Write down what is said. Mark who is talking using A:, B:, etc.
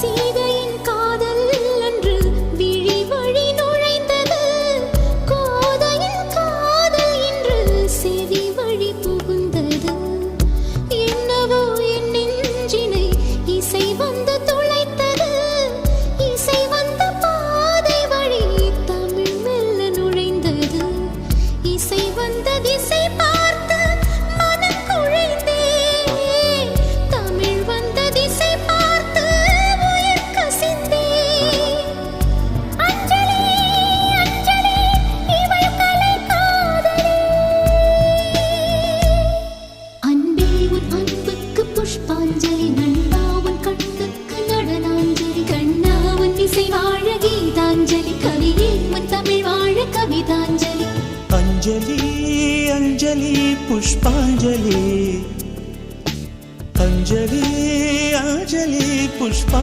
A: சீதையின் காதல் அன்று விழி வழி நுழைந்தது. கோதையின் காதல் இன்று செவி வழி புகுந்தது. என்னவோ என் நெஞ்சினை இசை வந்து துளைத்தது. இசை வந்த பாதை வழி தமிழ் மெல்ல நுழைந்தது. இசை வந்த திசை பார்த்து மனம் குழைந்தே. தமிழ் வந்த திசை பார்த்து உயிர் கசிந்தே. அஞ்சலி அஞ்சலி இவள் கலை காதலி. அன்பே உன் அன்புக்கு புஷ்பாஞ்சலி. நண்பா உன் கண்ணுக்கு நடனாஞ்சலி. கண்ணா உன் இசை வாழ கீதாஞ்சலி. கவியே உன் தமிழ் வாழ கவிதாஞ்சலி.
B: अंजलि अंजलि पुष्पांजलि. अंजलि अंजलि पुष्पा